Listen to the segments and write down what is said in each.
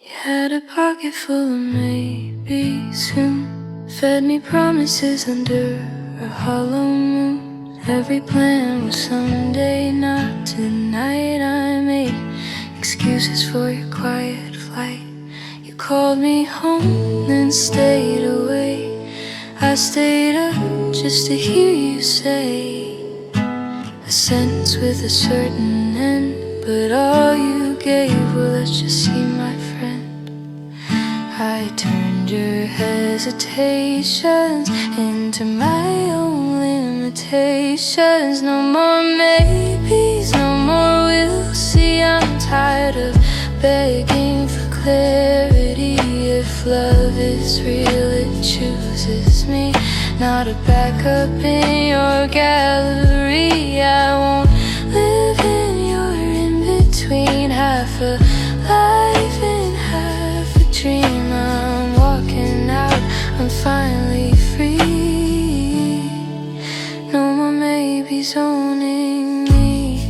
You had a pocket full of maybes who fed me promises under a hollow moon. Every plan was someday, not tonight. I made excuses for your quiet flight. You called me home, then stayed away. I stayed up just to hear you say a sentence with a certain end, but all you gave was, let's just see my friend. I turned your hesitations into my own limitations. No more maybes, no more we'll see. I'm tired of begging for clarity. If love is real, it chooses me, not a backup in your gallery. I won't live in your in-between, half a life and half a dream. I'm walking out, I'm finally free. No more maybes owning me.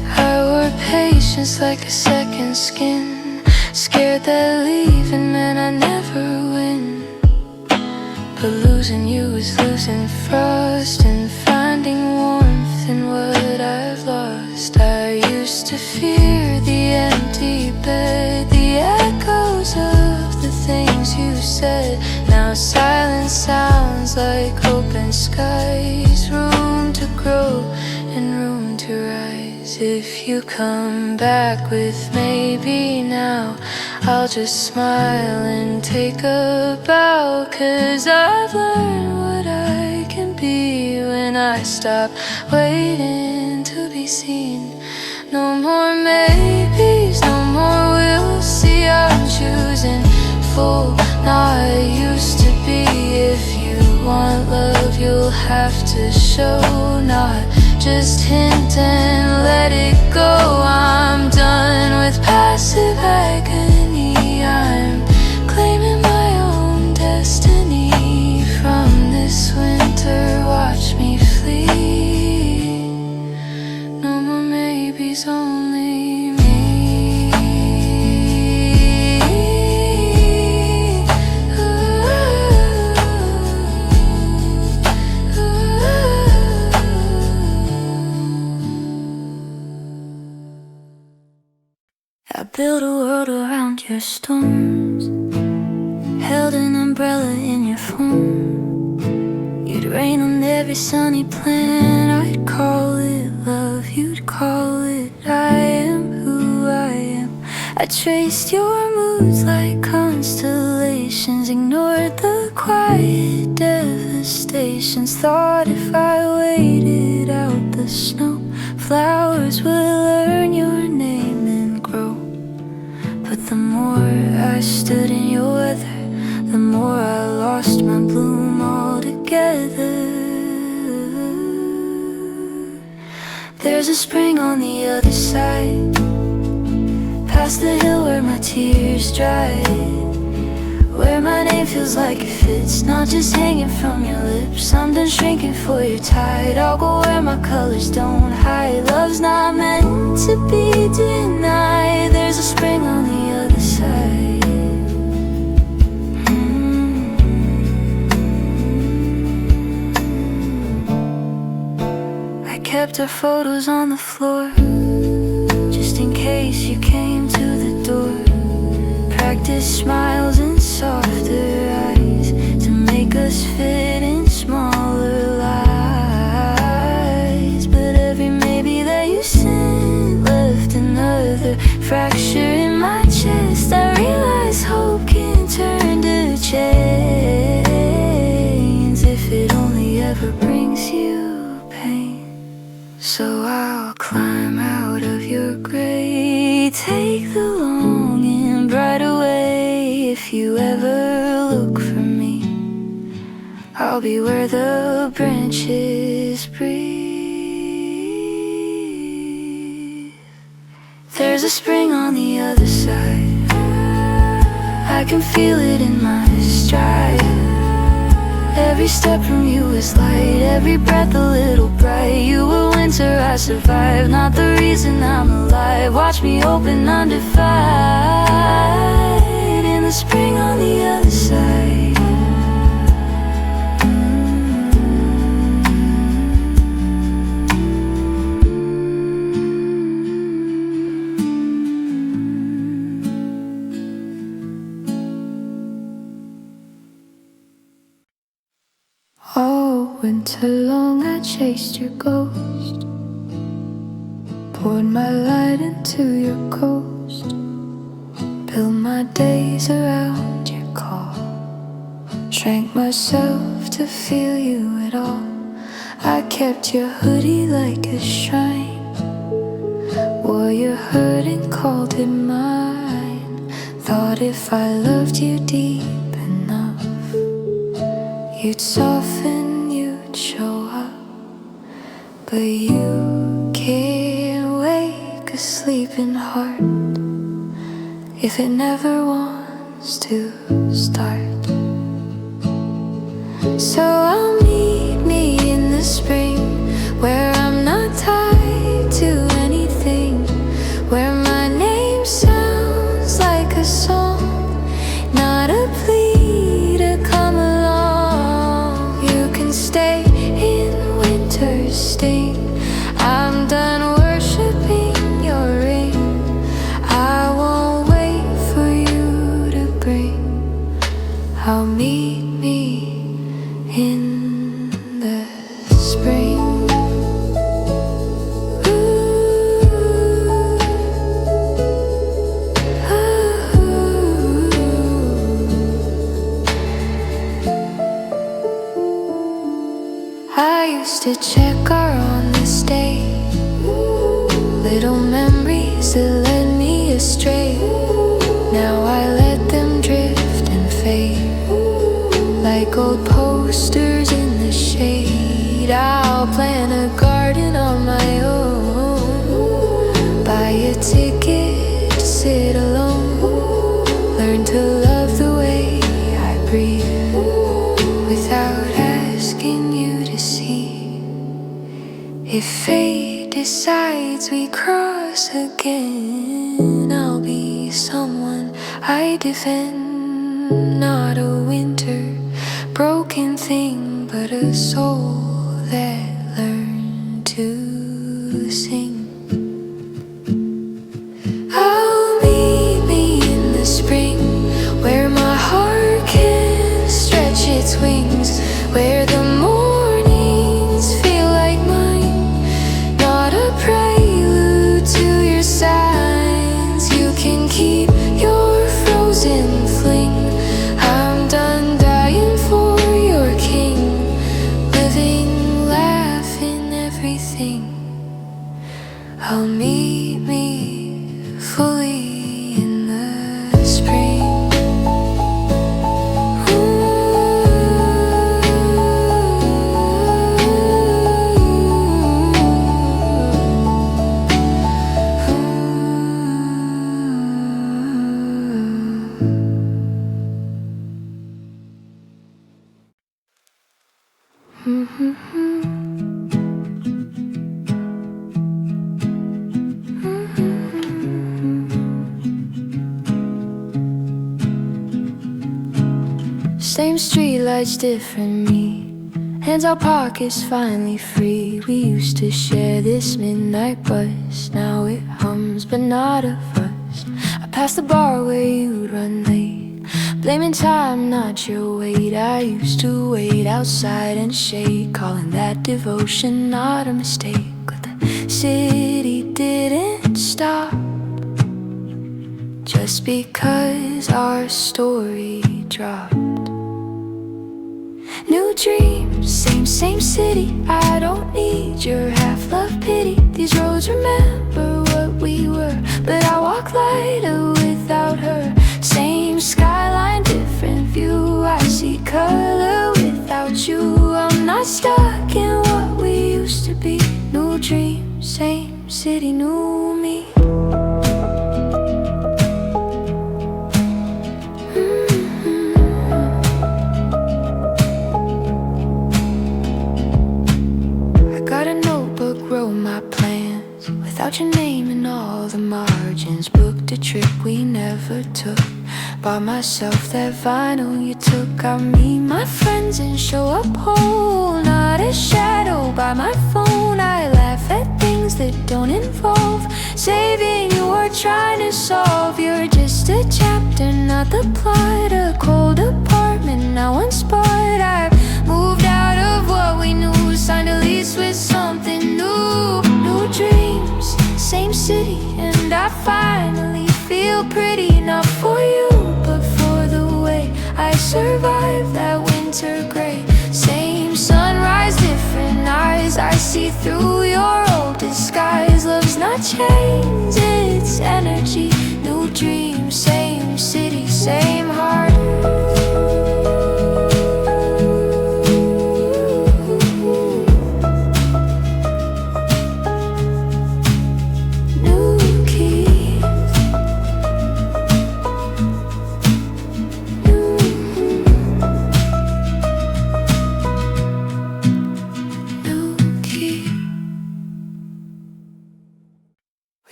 I wore patience like a second skin, scared that leaving meant I never win. But losing you is losing frost and finding warmth in what I've lost. I used to fear the empty bed, the echoes of the things you said. Now silence sounds like open skies, room to grow and room to rise. If you come back with maybe now, I'll just smile and take a bow, 'cause I've learned what I can be when I stop waiting to be seen. No more maybes, no more we'll see. I'm choosing full, not used to be. If you want love, you'll have to show, not just hint and let it go. I'm done with passive agony. I'm claiming my own destiny. From this winter, watch me flee. No more maybes, only me. I built a world around your storms, held an umbrella in your phone. You'd rain on every sunny planet. I'd call it love, you'd call it I am who I am. I traced your moods like constellations, ignored the quiet devastations. Thought if I waited out the snow, flowers would learn your name and grow. But the more I stood in your weather, the more I lost my bloom altogether. There's a spring on the other side, past the hill where my tears dried, where my name feels like it fits, not just hanging from your lips. I'm done shrinking for your tide. I'll go where my colors don't hide. Love's not meant to be denied. There's a spring on the other side. I kept our photos on the floor, just in case you came to the door. Practice smiles and softer eyes to make us fit in smaller lies. But every maybe that you sent left another fracture in my chest. I realize hope can turn to chains if it only ever brings you pain. So I'll climb out of your grave, take the long and bright away. If you ever look for me, I'll be where the branches breathe. There's a spring on the other side, I can feel it in my stride. Every step from you is light, every breath a little bright. You were winter, I survived, not the reason I'm alive. Watch me open undivided in the spring on the other side. All winter long I chased your ghost, poured my light into your coast, built my days around your call, shrank myself to feel you at all. I kept your hoodie like a shrine, wore your hurt and called it mine. Thought if I loved you deep enough, you'd soften, you'd show up. But you can't wake a sleeping heart if it never wants to start. So I'll meet me in the spring, where I'm not tied to anything, where my name sounds like a song, not a plea to come along. You can stay in winter's sting, I'm done worshiping your ring. I won't wait for you to bring. I'll meet me in the spring. I used to check our honest day, little memories that led me astray. Now I let them drift and fade, like old posters in the shade. I'll plant a garden on my own, buy a ticket to sit alone, learn to love the way I breathe, without asking you to see. If fate decides we cross again, I'll be someone I defend, not a winter broken thing, but a soul that learned to sing. I'll meet me in the spring, where my heart can stretch its wings, where the mornings feel like mine, not a prelude to your signs. You can keep your frozen fling, I'm done dying for your king, living, laughing, everything. I'll meet me fully in the spring. Same streetlights, different me, hands out pockets finally free. We used to share this midnight bus, now it hums but not of us. I passed the bar where you'd run late, blaming time, not your weight. I used to wait outside and shade, calling that devotion not a mistake. But the city didn't stop just because our story dropped. New dreams, same city. I don't need your half-love pity. These roads remember what we were, but I walk lighter without her. Same skyline, different view. I see color without you. I'm not stuck in what we used to be. New dreams, same city, new me. without your name in all the margins. Booked a trip we never took. Bought myself that vinyl you took. Got me my friends and show up whole. Not a shadow by my phone. I laugh at things that don't involve saving you or trying to solve. You're just a chapter, not the plot. A cold apartment, now unspotted. I've moved out of what we knew, signed a lease with something new. New dreams, same city, and I finally feel pretty. Not for you, but for the way I survived that winter gray. Same sunrise, different eyes. I see through your old disguise. Love's not chains, it's energy. New dreams, same city, same heart.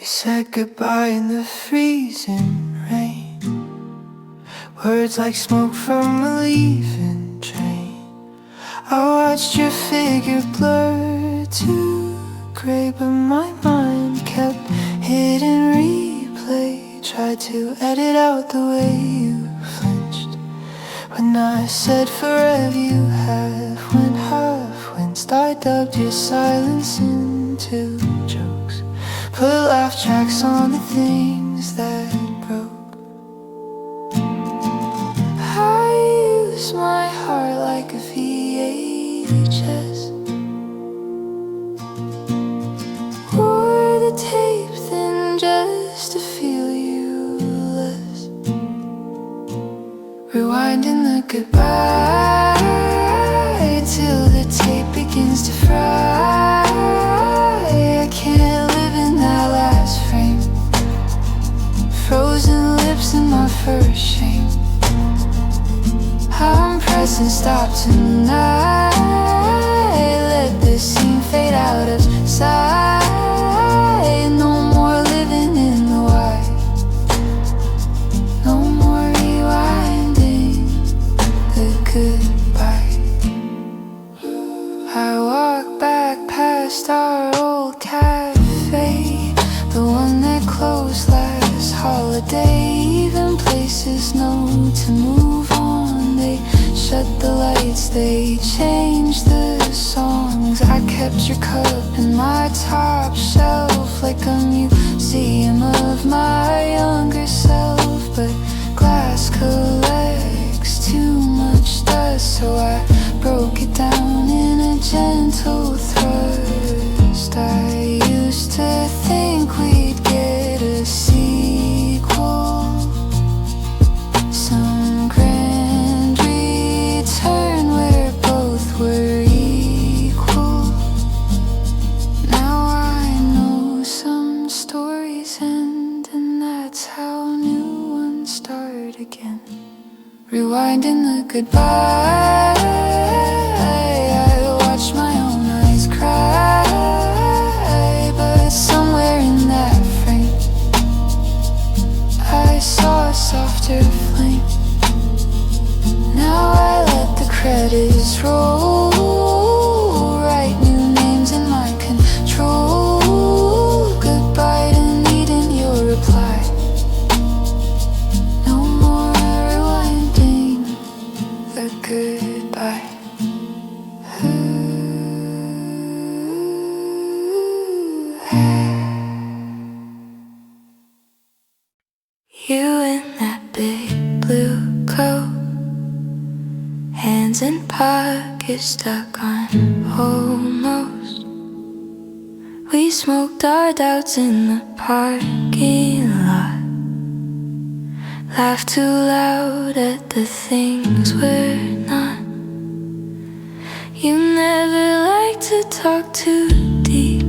Said goodbye in the freezing rain. Words like smoke from a leaving train. I watched your figure blur to gray, but my mind kept hitting replay. Tried to edit out the way you flinched when I said forever. You half went. I dubbed your silence into jokes. Put laugh tracks on the things that broke. I use my heart like a VHS. Wore the tape thin just to feel you less. Rewinding the goodbye till the tape begins to fry. I can't live in that last frame. Frozen lips in my first shame. I'm pressing stop tonight. Let this scene fade out of sight. No more living in the white. No more rewinding the goodbye. I walk back past our old cafe, the one that closed last holiday. Even places know to move on. They shut the lights, they changed the songs. I kept your cup in my top shelf like a museum of my younger self. But glass collects too much dust, so I broke it down in a gentle thrust. I used to think we'd get a sequel, some grand return where both were equal. Now I know some stories end, and that's how new ones start again. Rewinding the goodbye, I watch my own eyes cry. But somewhere in that frame, I saw a softer flame. Now I let the credits roll, write new names in my control. Goodbye to needing your reply. No more rewinding the goodbye. You in that big blue coat, hands in pockets stuck on almost. We smoked our doubts in the parking lot, laughed too loud at the things we're not. You never liked to talk too deep,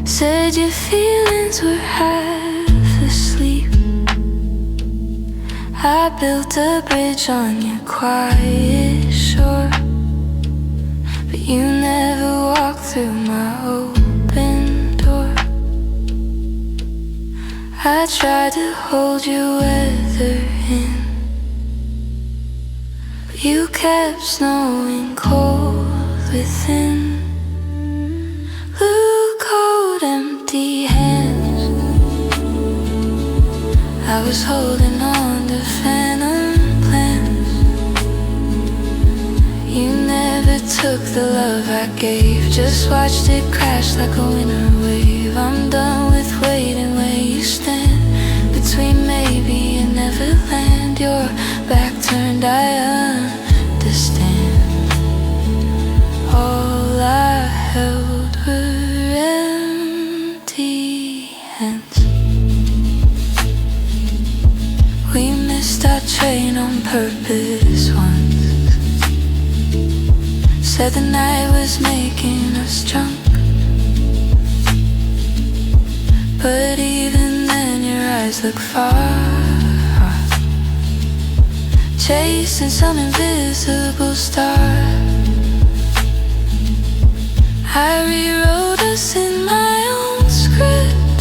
said your feelings were half asleep. I built a bridge on your quiet shore, but you never walked through my open I tried to hold your weather in, but you kept snowing cold within. Blue cold, empty hands, I was holding on to phantom plans. You never took the love I gave, just watched it crash like a winter wave. I'm done with waiting where you stand, between maybe and Neverland. Your back turned, I understand. All I held were empty hands. We missed our train on purpose once, said the night was making us drunk, but even then your eyes look far, chasing some invisible star. I rewrote us in my own script,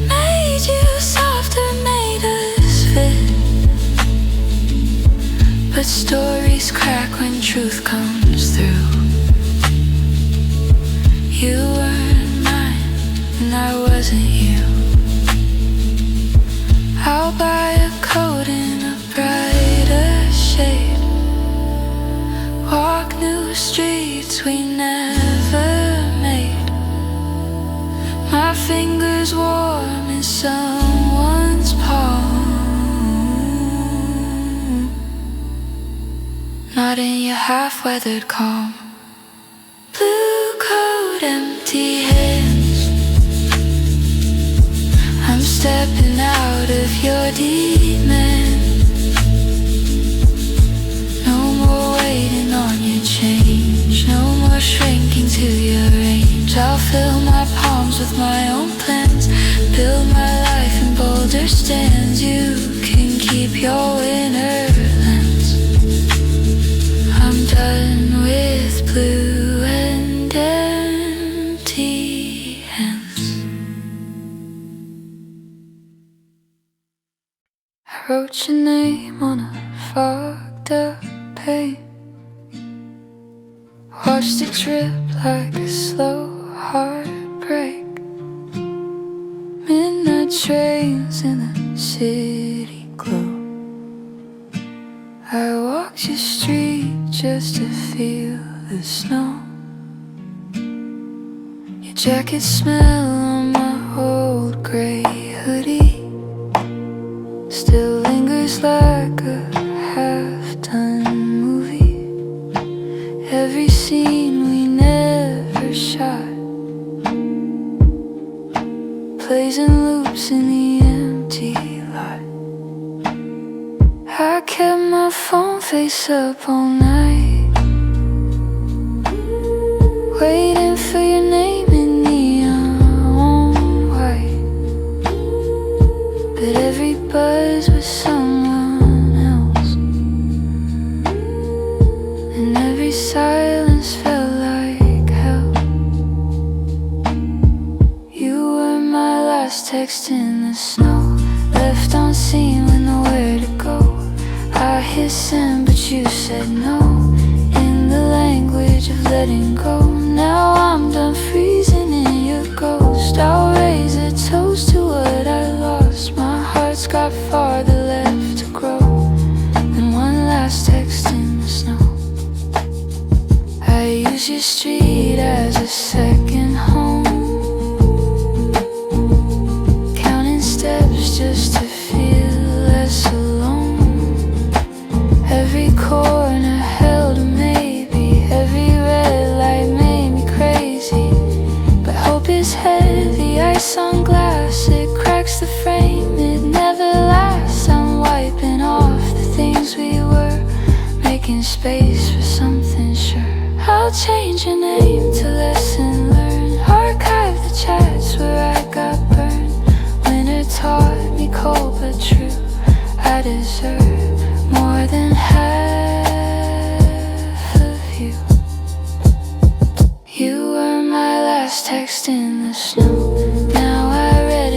made you softer, made us fit. But stories crack when truth comes through. You weren't mine and I wasn't you. I'll buy a coat in a brighter shade, walk new streets we never made. My fingers warm in someone's palm, not in your half-weathered calm. Blue coat, empty hands, I'm stepping out of your demand. No more waiting on your change, no more shrinking to your range. I'll fill my palms with my own plans, build my life in boulder stands. You can keep your winter lands. I'm done with blue and empty hands. I wrote your name on a fogged up page, watched it drip like a slow heartbreak. Midnight trains in the city glow, I walked your street just to feel the snow. Your jacket smell on my old grey hoodie still lingers like a half-done movie. Every scene we never shot plays in loops in the empty lot. I kept my phone face up all night, waiting for your name in neon white. But every buzz was someone else, and every silence felt like hell. You were my last text in the snow, left unseen with nowhere to go. I hit send but you said no, in the language of letting go. Now I'm done freezing in your ghost. I'll raise a toast to what I lost. My heart's got farther left to grow than one last text in the snow. I use your street as a second home, counting steps just to feel less alone. Every corner held a maybe, every red light made me crazy. But hope is heavy, ice on glass, it cracks the frame, it never lasts. I'm wiping off the things we were, making space for something sure. I'll change your name to lesson learned, archive the chats where I got burned. Winter taught me cold but true, I deserve more than half of you. You were my last text in the snow, now I read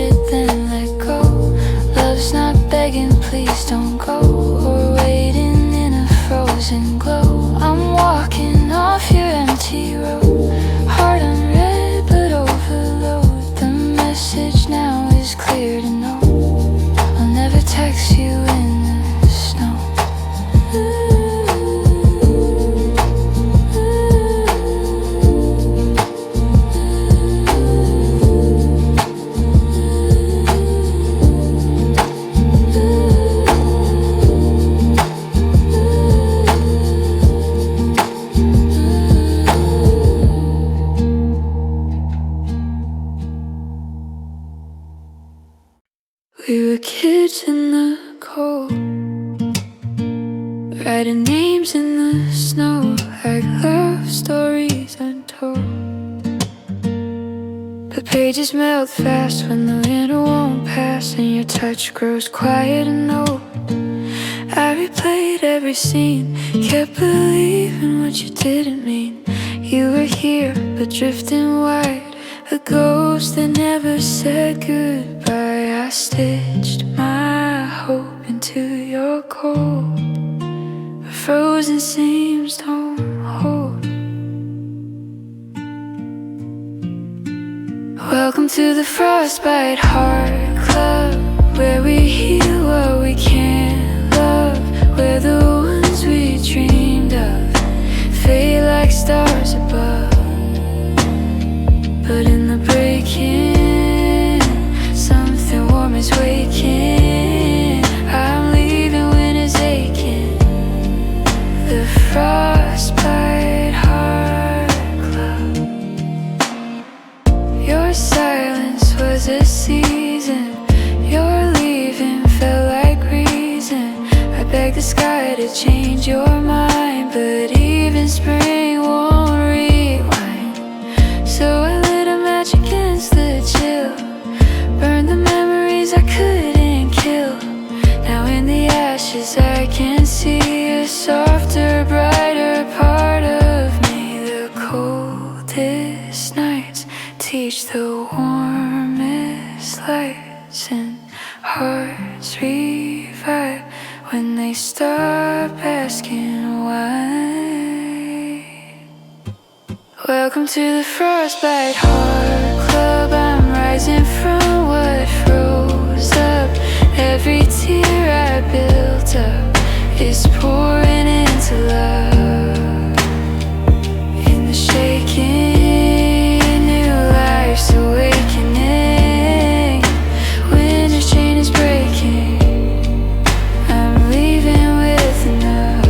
We were kids in the cold, writing names in the snow like love stories untold. The pages melt fast when the winter won't pass, and your touch grows quiet and old. I replayed every scene, kept believing what you didn't mean. You were here, but drifting wide, a ghost that never said goodbye. I stitched my hope into your cold, but frozen seams don't hold. Welcome to the Frostbite Heart Club, where we heal what we can't love, where the ones we dreamed of fade like stars above. But in the breaking, something warm is waking. I'm leaving when it's aching. The Frostbite Heart Club. Your silence was a season, your leaving felt like reason. I begged the sky to change your mind, but even spring won't rewind. So I lit a match against the chill, burned the memories I couldn't kill. Now in the ashes I can see a softer, brighter part of me. The coldest nights teach the warmest lights, and hearts revive when they stop asking why. Welcome to the Frostbite Heart Club. I'm rising from what froze up. Every tear I built up is pouring into love. In the shaking, new life's awakening. Winter's chain is breaking. I'm leaving with enough.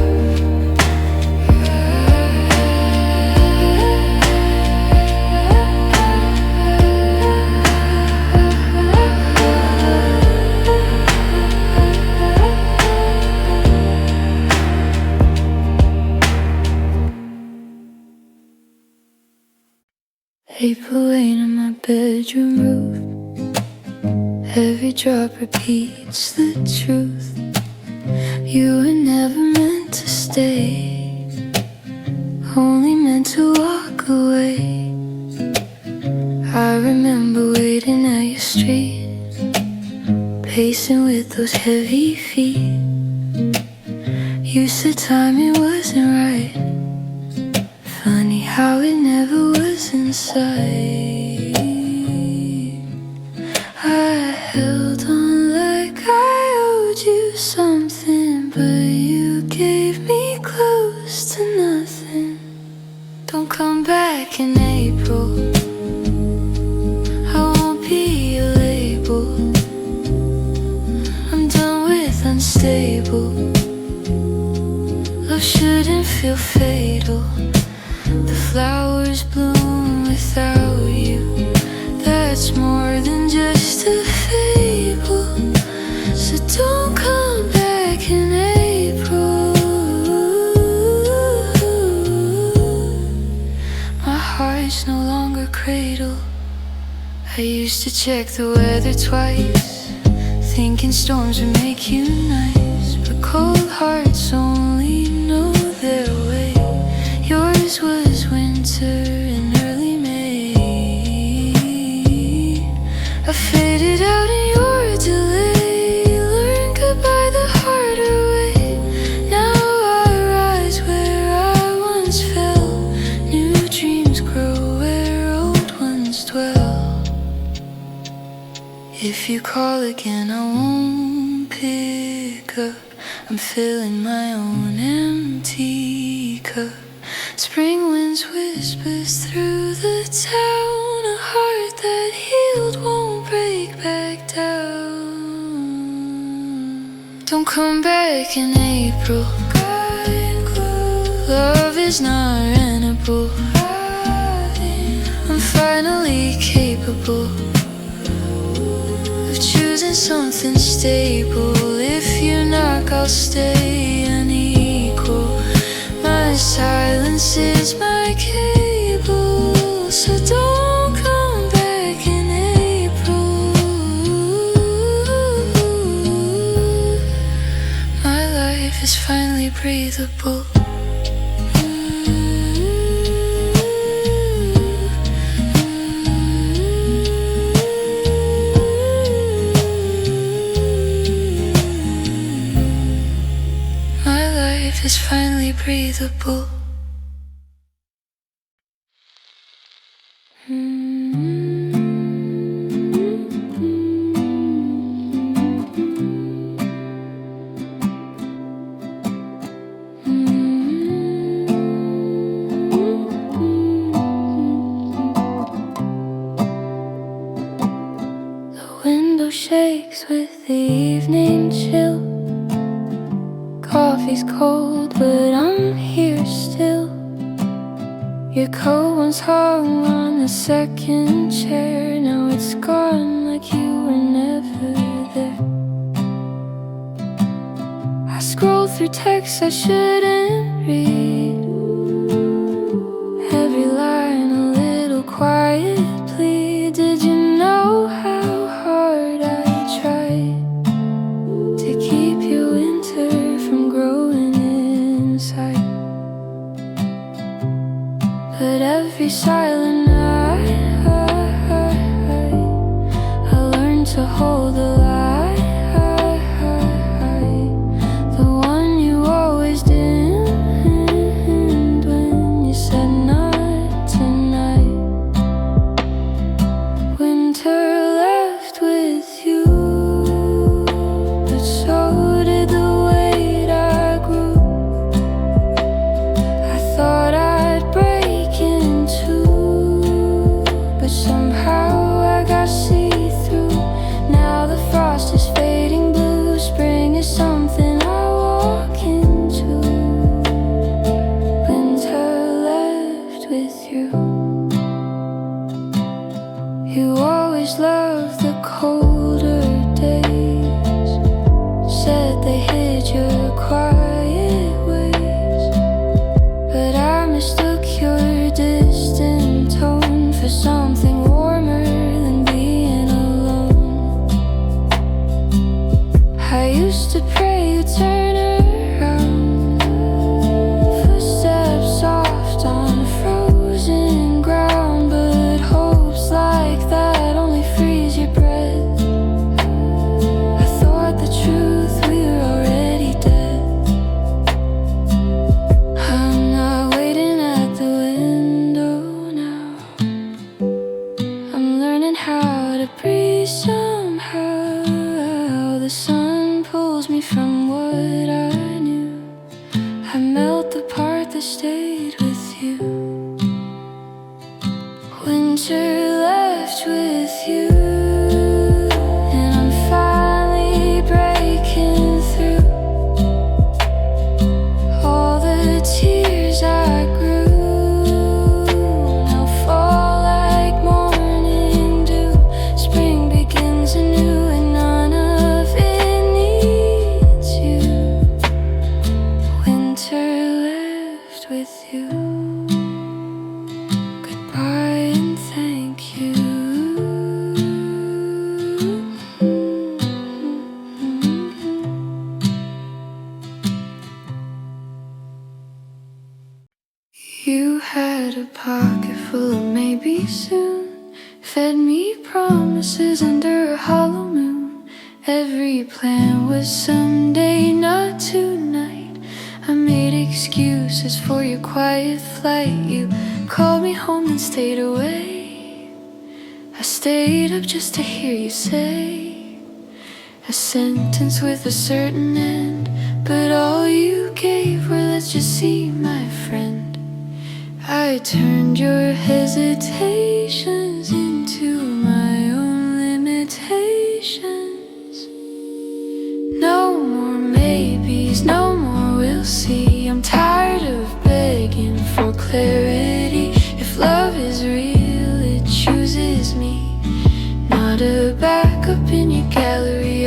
April rain on my bedroom roof. Every drop repeats the truth. You were never meant to stay, only meant to walk away. I remember waiting at your street, pacing with those heavy feet. You said timing wasn't right. Funny how it never was inside. I held on like I owed you something, but you gave me close to nothing. Don't come back in April, I won't be a label. I'm done with unstable. Love shouldn't feel fatal. The flowers bloom without you. That's more than just a fable. So don't come back in April. My heart's no longer cradle. I used to check the weather twice, thinking storms would make you nice. But cold hearts only know their way. Yours was winter in early May. I faded out in your delay, learned goodbye the harder way. Now I rise where I once fell. New dreams grow where old ones dwell. If you call again, I won't pick up. I'm filling my own empty cup. Spring winds whispers through the town. A heart that healed won't break back down. Don't come back in April. Love is not rentable. I'm finally capable of choosing something stable. If you knock, I'll stay unequal. My silence is my cable, so don't come back in April. My life is finally breathable. Is finally breathable. The window shakes with the evening chill. Coffee's cold, but I'm here still. Your coat once hung on the second chair. Now it's gone like you were never there. I scroll through texts I shouldn't read. Every line a little quiet plea. Did you know how hard I tried to keep you winter from growing inside? But every silent night I learned to hold the lie. The one you always dimmed when you said not tonight. Winter left with you, but so did the weight I grew. I thought I'd break in two, but somehow I got see-through. Now the frost is fading blue. Spring is something I walk into. Winter left with you. You always loved the colder days. Said they hid your quiet ways, but I mistook your distant tone for something warmer than being alone. I used to pray you'd turn around. Footsteps soft on frozen ground, but hopes like that only freeze your breath. I thought the truth, we were already dead. I'm not waiting at the window now. I'm learning how to breathe somehow. The sun pulls me from what I knew. I melt the part that stayed with you. Winter left with you, and I'm finally breaking through. All the tears I grew now fall like morning dew. Spring begins anew, and none of it needs you. Winter left with you. Goodbye and thank you. You had a pocket full of maybe soon. Fed me promises under a hollow moon. Every plan was someday, not tonight. I made excuses for your quiet flight. You called me home and stayed away. I stayed up just to hear you say a sentence with a certain end, but all you gave were let's just see, my friend. I turned your hesitations into my own limitations. No more maybes, no more we'll see. I'm tired of begging for clarity. If love is real, it chooses me, not a backup in your gallery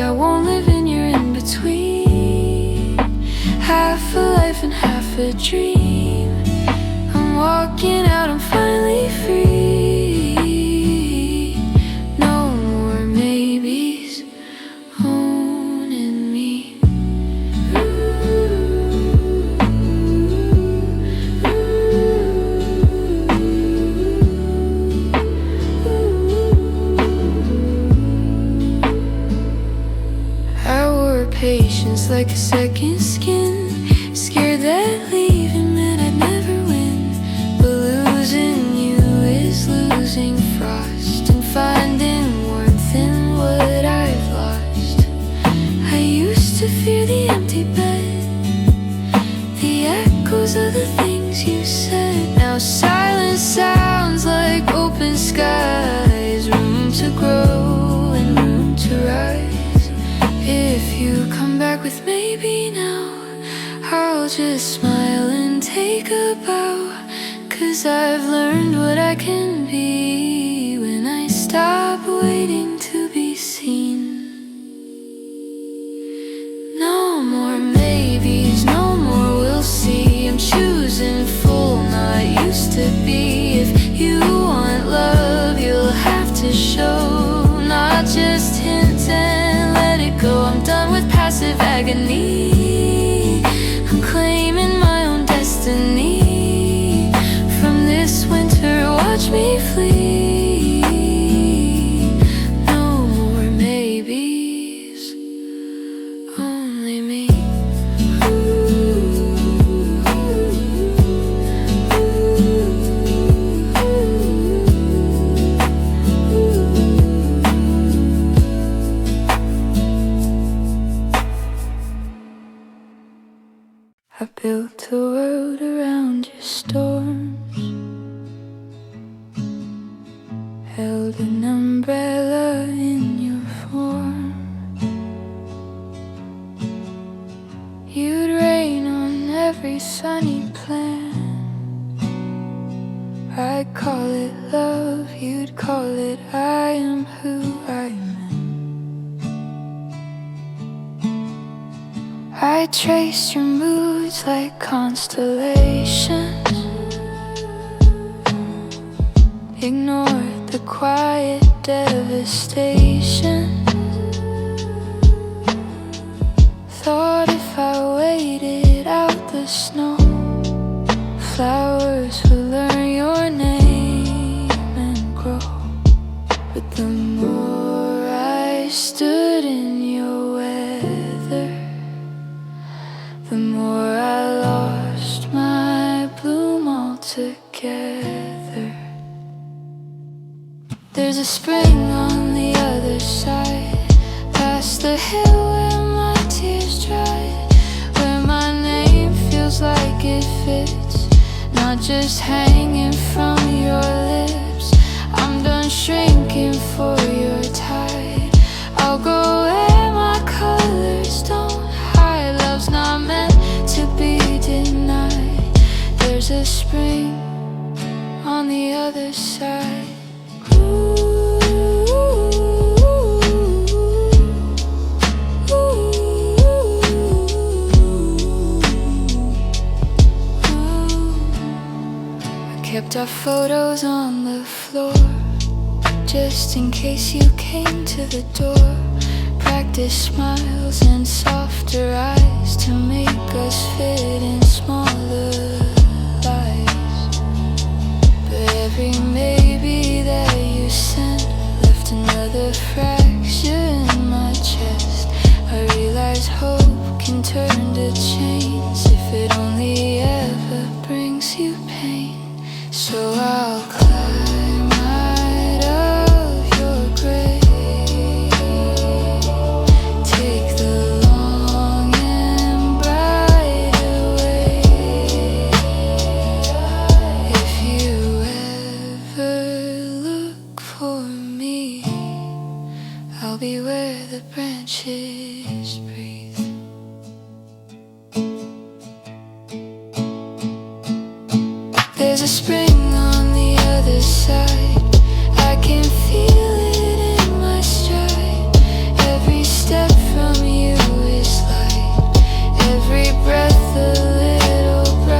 of a dream. I'm walking out, I'm finally free. No more maybes owning me. I wore patience like a second skin, scared that leaving meant I'd never win. But losing you is losing frost and finding warmth in what I've lost. I used to fear the empty bed, the echoes of the things you said. Now silence sounds like open skies, room to grow and room to rise. If you come back with maybe now, I'll just smile and take a bow. 'Cause I've learned what I can be when I stop waiting to be seen. No more maybes, no more we'll see. I'm choosing full, not used to be. If you want love, you'll have to show, not just hint and let it go. I'm done with passive agony, I'm claiming my own destiny. From this winter, watch me flee. No more maybes, only me. I built a world around your storms, held an umbrella in your form. You'd rain on every sunny plan. I'd call it love, you'd call it I am who I am. I traced your moods like constellations, ignored the quiet devastation. Thought if I waited out the snow, flowers would learn your name and grow. But the more I stood in your weather, the more I lost my bloom altogether. There's a spring on the other side, past the hill where my tears dried, where my name feels like it fits, not just hanging from your lips. I'm done shrinking for your tide, I'll go where my colors don't hide. Love's not meant to be denied. There's a spring on the other side. Kept our photos on the floor, just in case you came to the door. Practice smiles and softer eyes to make us fit in smaller lives. But every maybe that you sent left another fracture in my chest. I realize hope can turn to chains if it only ever brings you pain. So I'll climb out of your grave, take the long and brighter way. If you ever look for me, I'll be where the branches breathe. There's a spring on the other side, I can feel it in my stride. Every step from you is light, every breath a little bright.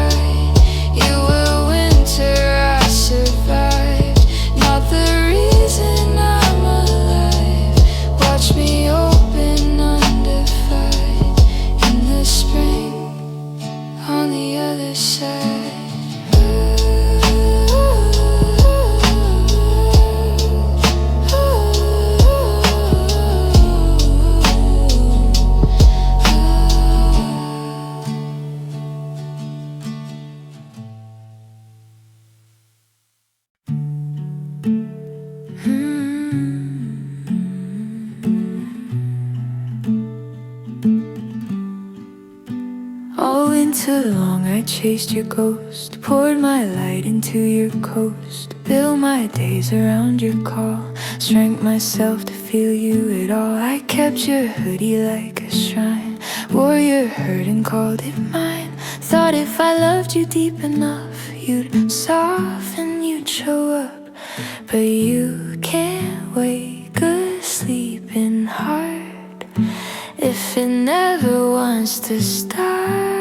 too long I chased your ghost, poured my light into your coast, built my days around your call, shrank myself to feel you at all. I kept your hoodie like a shrine, wore your hurt and called it mine. Thought if I loved you deep enough, you'd soften, you'd show up. But you can't wake a sleeping heart if it never wants to start.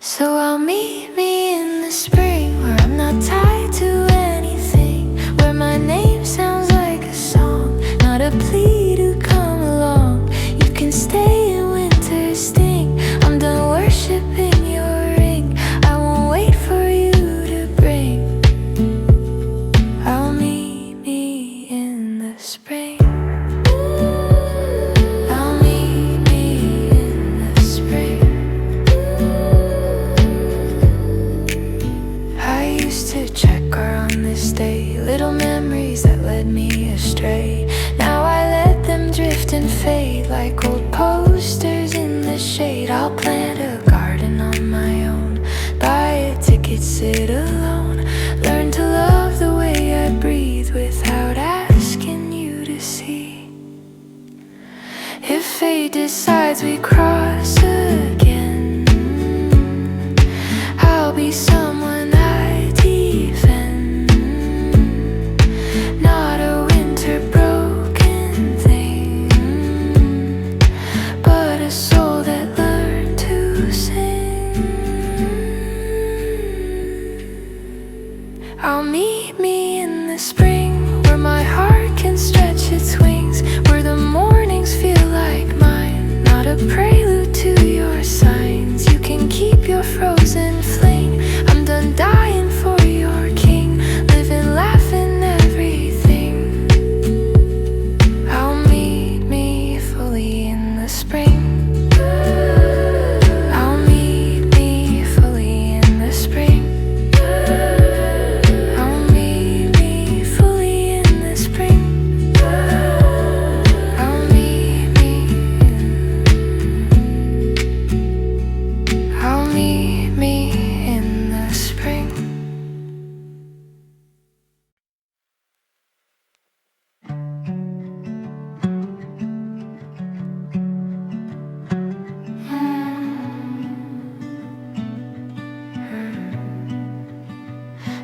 So I'll meet me in the spring, where I'm not tied to anything, where my name sounds like a song, not a plea to come along. You can stay in winter's sting, I'm done worshiping your ring. I won't wait for you to bring. I'll meet me in the spring. I'll meet me in the spring. I used to check her on this day, little memories that led me astray. Now I let them drift and fade like old posters in the shade. I'll plant a garden on my own, buy a ticket, sit alone, learn to love the way I breathe without asking you to see. If fate decides we cross again, I'll be someone I defend, not a winter broken thing, but a soul that learned to sing. I'll meet me in the spring, where my heart can stretch its wings, where the mornings feel like mine, not a prelude to your signs. You can keep your frozen fling, I'm done dying for your king, living, laughing, everything. I'll meet me fully in the spring. I'll meet me fully in the spring. I'll meet me fully in the spring. I'll meet me. I'll meet me in the spring.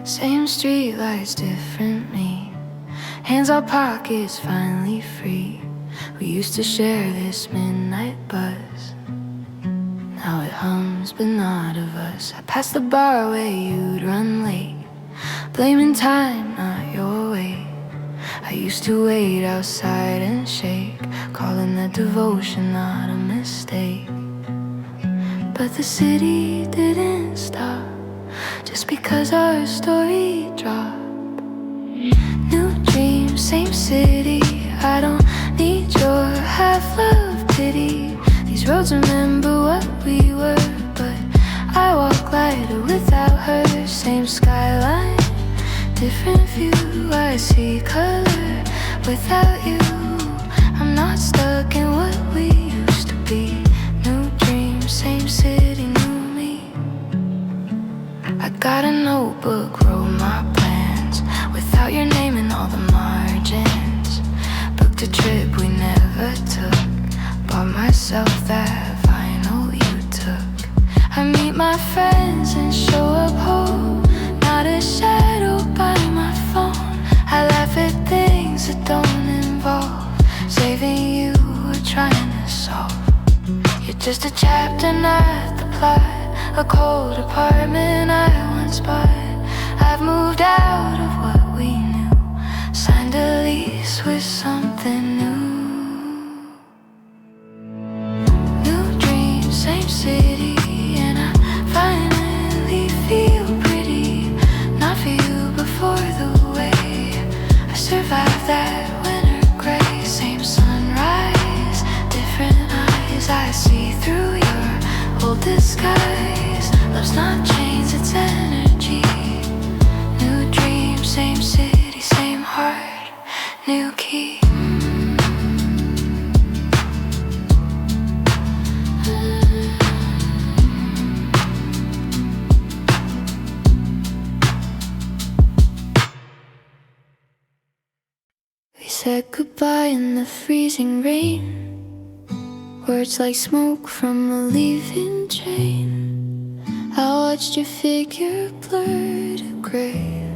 Same street lights, different me. Hands out pockets, finally free. We used to share this midnight buzz. Now it hums, but not of us. I passed the bar where you'd run late, blaming time, not your way. I used to wait outside and shake, calling that devotion not a mistake. But the city didn't stop just because our story dropped. New dreams, same city. I don't need your half-love pity. These roads remember what we were, but I walk lighter without her. Same skyline, different view. I see color without you. I'm not stuck in what we used to be. New dreams, same city, new me. I got a notebook, wrote my plans without your name in all the margins. Booked a trip we never took, bought myself that vinyl you took. I meet my friends and show up whole, not a shadow by my phone. I laugh at things that don't involve saving you or trying to solve. You're just a chapter, not the plot, a cold apartment I once bought. I've moved out of what we knew, signed a lease with something new. New dreams, same city, and I finally feel pretty. Not for you, but for the way I survived that winter gray. Same sunrise, different eyes. I see through your old disguise. Love's not chains, it's energy. New dreams, same city, same heart, new key. said goodbye in the freezing rain, words like smoke from a leaving train. I watched your figure blur to grey,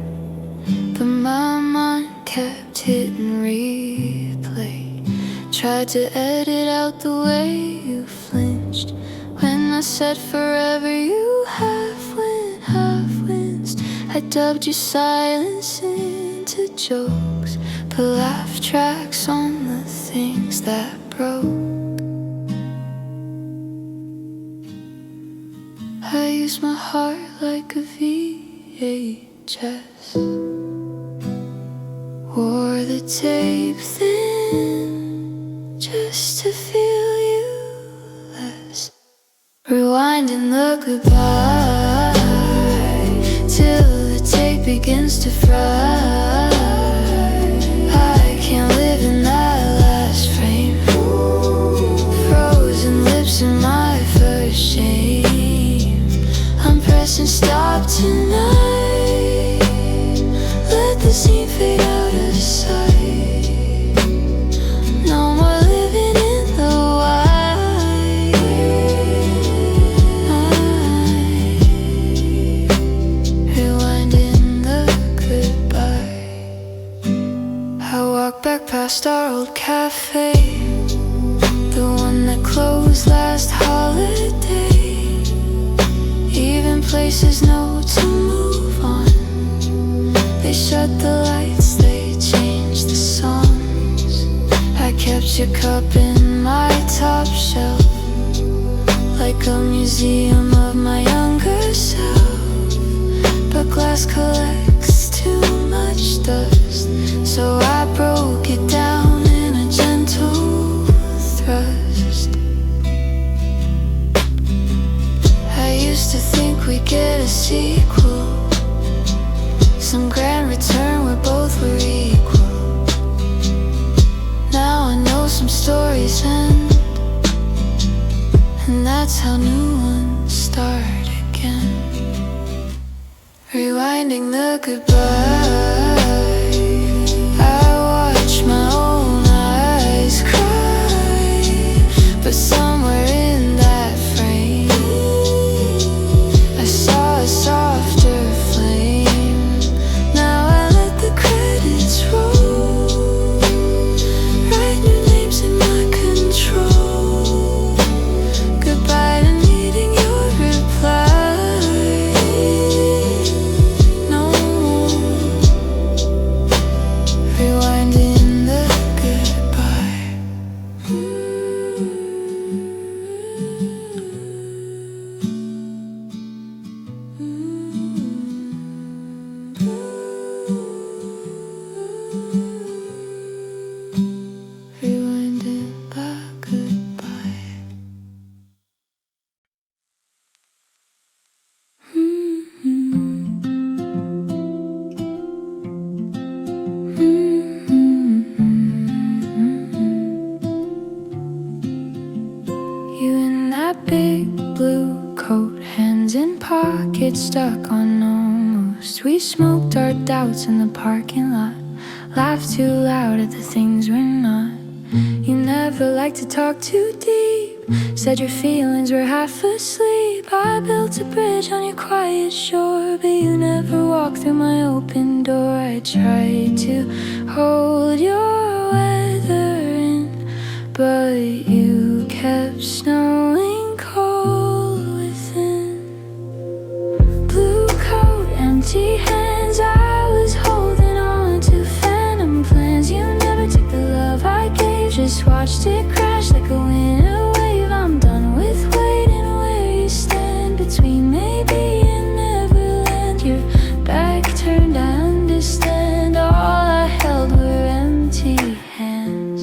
but my mind kept hitting replay. Tried to edit out the way you flinched when I said forever. You half-winced. I dubbed your silence into jokes, put laugh tracks on the things that broke. I used my heart like a VHS, wore the tape thin just to feel you less. Rewinding the goodbye till the tape begins to fry. I can't live in that last frame. Frozen lips in my first shame. I'm pressing stop tonight. Let the scene fade out of sight. No more living in the white. Rewinding the goodbye. I walk back past our old cafe, the one that closed last holiday. Even places know to move on. They shut the lights, they changed the songs. I kept your cup in my top shelf, like a museum of my younger self. But glass collects too much dust, so I broke it down in a gentle thrust. I used to think we'd get a sequel, some grand return where both were equal. Now I know some stories end, and that's how new ones start again. Rewinding the goodbye. I watch my own eyes cry, but somewhere in that frame I saw a softer flame. Now I let the credits roll, write new names in my control. Goodbye to needing your reply. No, rewinding the goodbye. Rewinding the goodbye. You in that big blue coat, hands in pockets stuck on almost. We smoked our doubts in the parking lot, laughed too loud at the things we're not. You never liked to talk too deep, said your feelings were half asleep. I built a bridge on your quiet shore, but you never walked through my open door. I tried to hold your weather in, but you kept snowing cold within. Blue coat, empty hands, I was holding on to phantom plans. You never took the love I gave, just watched it crash like a winter wave. I'm done with waiting where you stand, between maybe and Neverland. Your back turned, I understand. All I held were empty hands.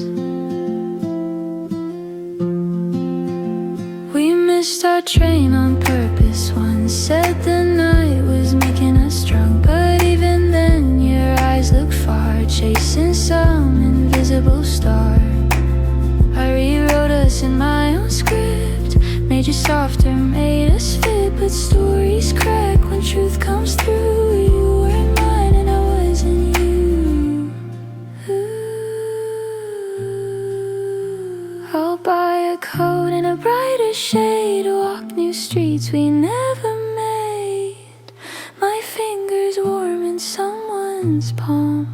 palm,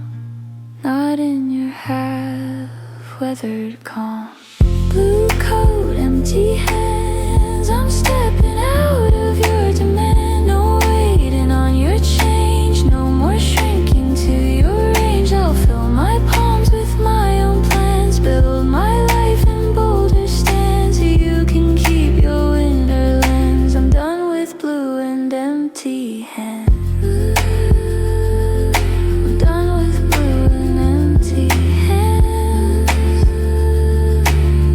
not in your half-weathered calm. Blue coat, empty hands, I'm stepping out of your demand. No waiting on your change, no more shrinking to your range. I'll fill my palms with my own plans, build my life in boulder stands so you can keep your winterlands. I'm done with blue and empty hands. I'm done with blue and empty hands.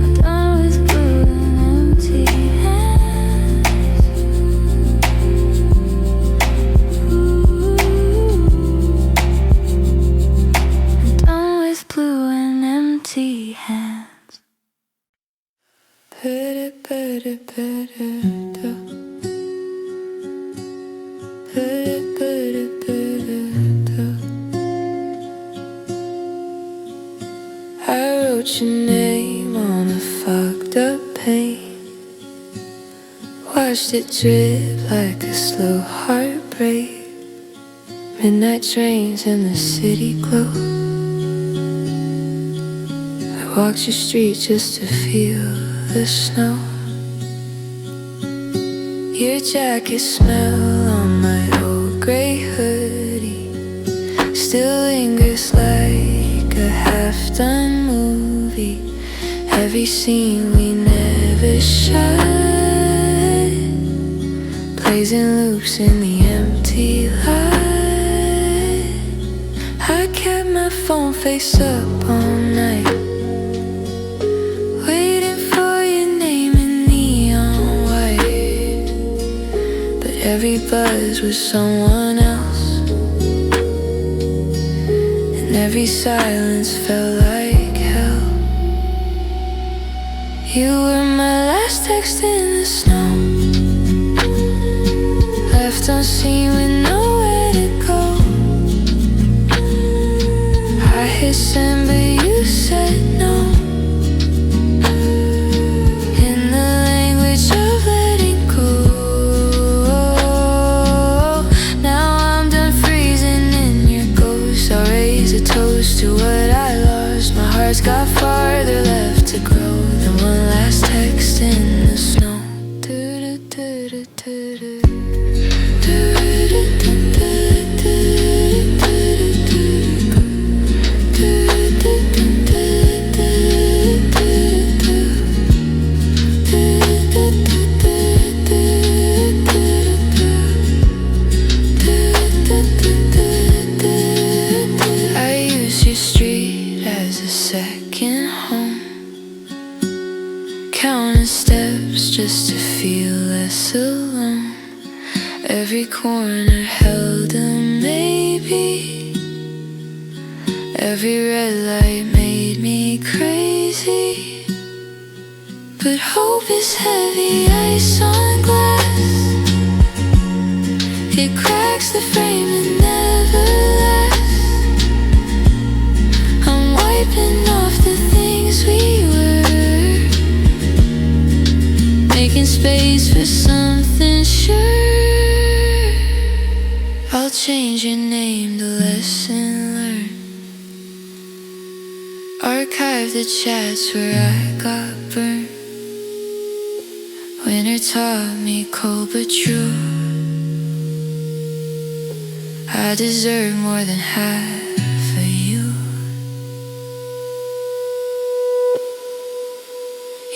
I'm done with blue and empty hands. Ooh. I'm done with blue and empty hands. Better, better, better, do. Better, better, better, do. I wrote your name on a fogged up pane, watched it drip like a slow heartbreak. Midnight trains in the city glow. I walked your street just to feel the snow. Your jacket smell on my old grey hoodie still lingers like a half-done movie. Every scene we never shot plays in loops in the empty light. I kept my phone face up all night, waiting for your name in neon white. But every buzz was someone else, and every silence felt like hell. You were my last text in the snow, left unseen with nowhere to go. I hit send but you said no, in the language of letting go. Now I'm done freezing in your ghost. I'll raise a toast to what I lost. My heart's got farther left to grow than one last text in the snow. I use your street as a second home, counting steps just to feel less alone. Every corner held a maybe, every red light made me crazy. But hope is heavy ice on glass, it cracks the frame and never lasts. I'm wiping off the things we were, making space for something sure. I'll change your name to lesson learned, archive the chats where I got burned. Winter taught me cold but true, I deserve more than half of you.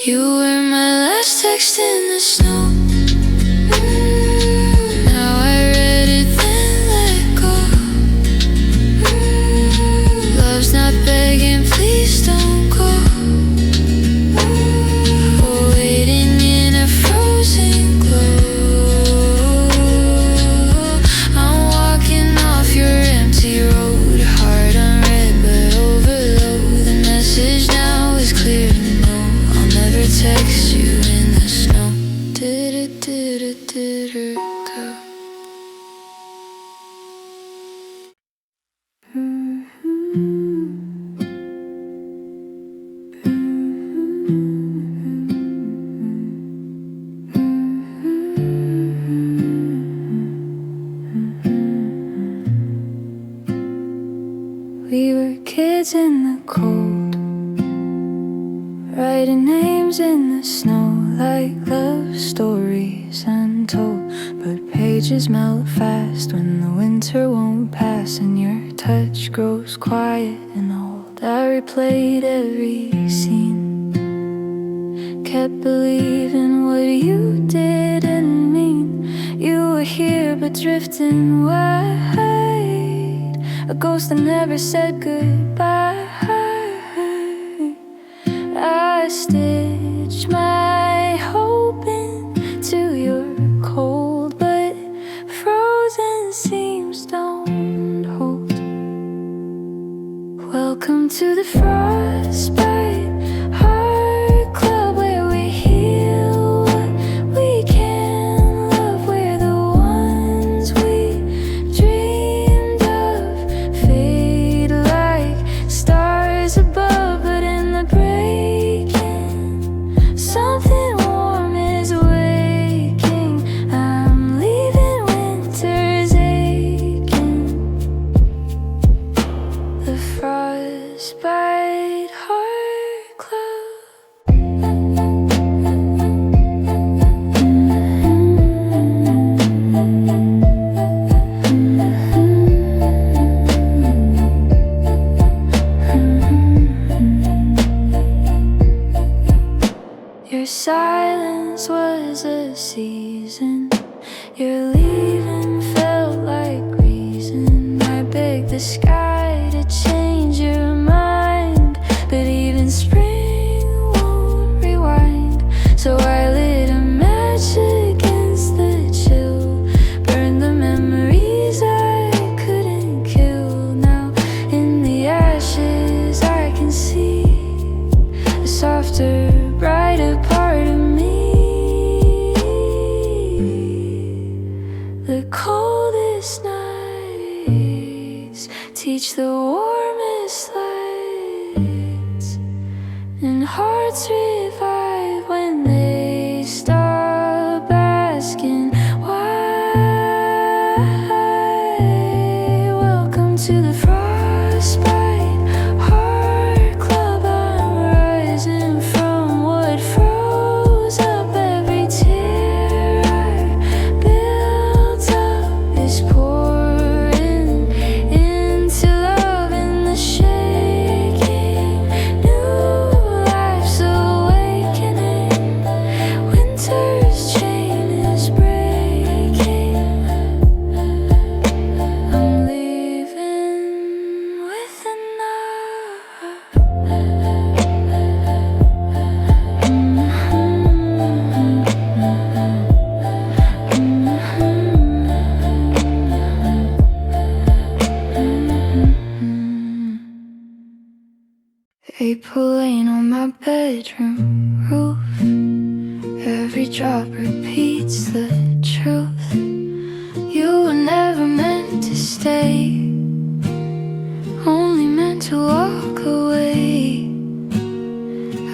You were my last text in the snow. Now I read it then let go. Love's not begging, please don't go. Waiting in a frozen glow. I'm walking off your empty road, heart unread but overload. The message now is clear to know, I'll never text you in the snow. We were kids in the cold, writing names in the snow like love stories untold. But pages melt fast when the winter won't pass and your touch grows quiet and old. I replayed every scene, kept believing what you didn't mean. You were here but drifting wide, a ghost that never said goodbye. I stitched my hope into your cold but frozen seams don't hold. Welcome to the frostbite heart club, where we heal what we can love, where the ones we dreamed of fade like stars above. But in the breaking, something warm is waking. I'm leaving, winter's aching. The frostbite heart club. Your silence was a season. Your leaving felt like reason. I begged the sky to change your mind, but even spring won't rewind. So I lit a match against the chill, burned the memories I couldn't kill. Now in the ashes I can see a softer, brighter part of me. The coldest nights teach the warmest lights, and hearts revive when they stop asking why. Welcome to the frostbite heart club. I'm rising from what froze up. Every tear I built up is pouring into love in the shaking. New life's awakening. Winter's chain is breaking. I'm leaving with April rain on my bedroom roof. Every drop repeats the truth. You were never meant to stay, only meant to walk away.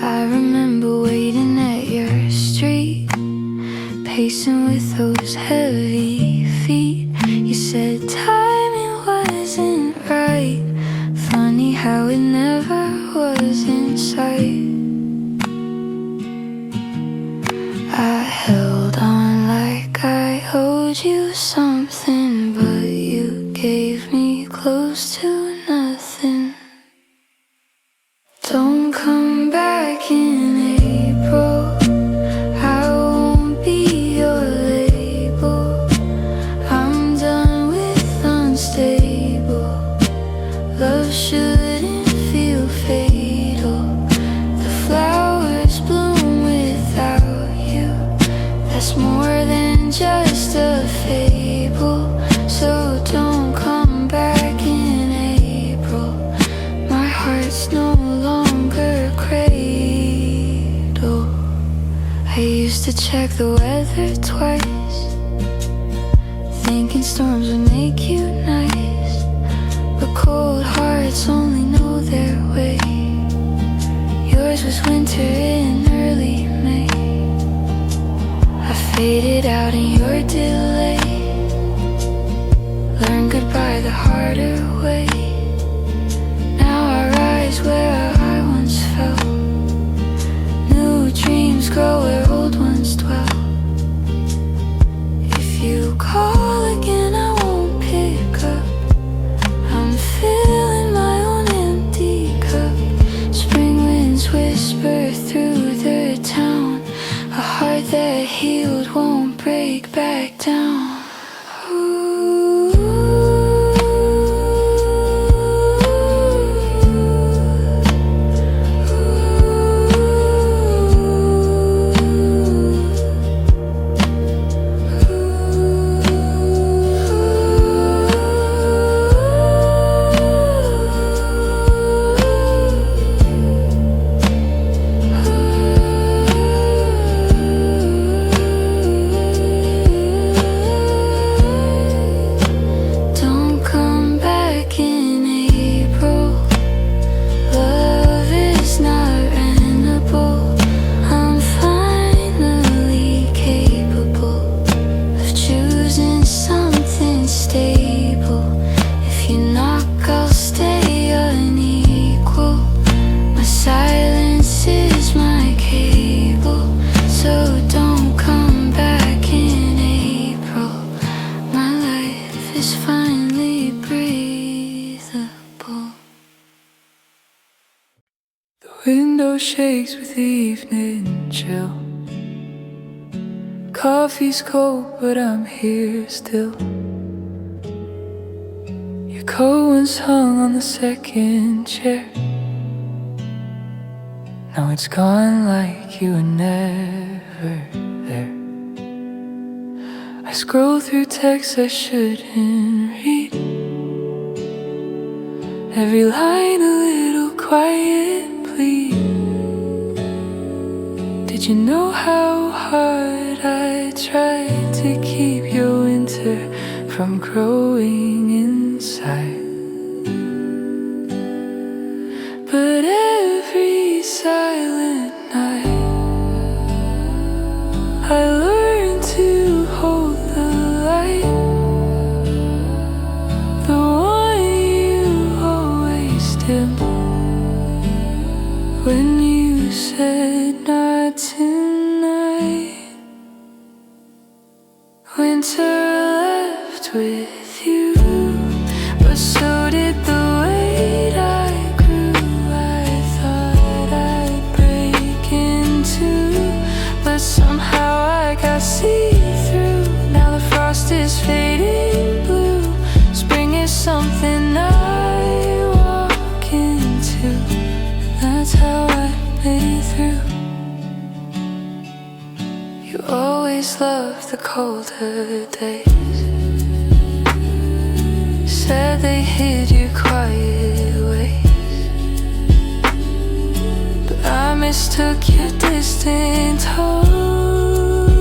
I remember waiting at your street, pacing with those heavy feet. You said timing wasn't right. Funny how it never was in sight. I held on like I owed you something, but you gave me close to nothing. Don't come back in April, I won't be your label. I'm done with unstable. Love shouldn't feel fatal. The flowers bloom without you. That's more than just a fable. So don't come back in April. My heart's no longer cradle. I used to check the weather twice, thinking storms would make you nice. But cold hearts only know their way. Yours was winter in early May. I faded out in your delay. Learn goodbye the harder way. Window shakes with evening chill. Coffee's cold, but I'm here still. Your coat was hung on the second chair. Now it's gone like you were never there. I scroll through texts I shouldn't read. Every line a little quiet plea. Did you know how hard I tried to keep your winter from growing inside? But every silent night I learned to hold the light, the one you always dim. When you said not tonight, winter left with you, but so did the weight I grew. I thought I'd break in two, but somehow I got see-through. Now the frost is fading blue. Spring is something I walk into. That's how I made it through. You always loved the colder days. Said they hid your quiet ways, but I mistook your distant tone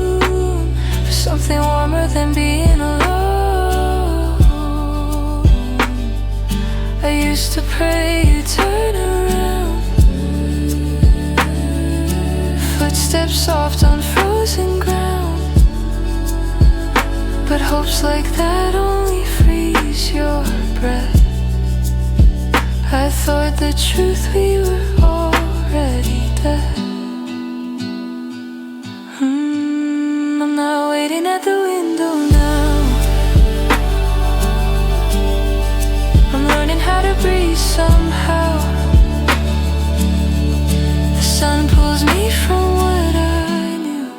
for something warmer than being alone. I used to pray you'd turn around, footsteps soft on frozen ground, but hopes like that only freeze your breath. I thought the truth we were already dead. I'm not waiting at the window now. I'm learning how to breathe somehow. The sun pulls me from what I knew.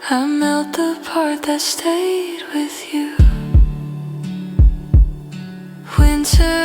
I melt the part that stayed with you. Winter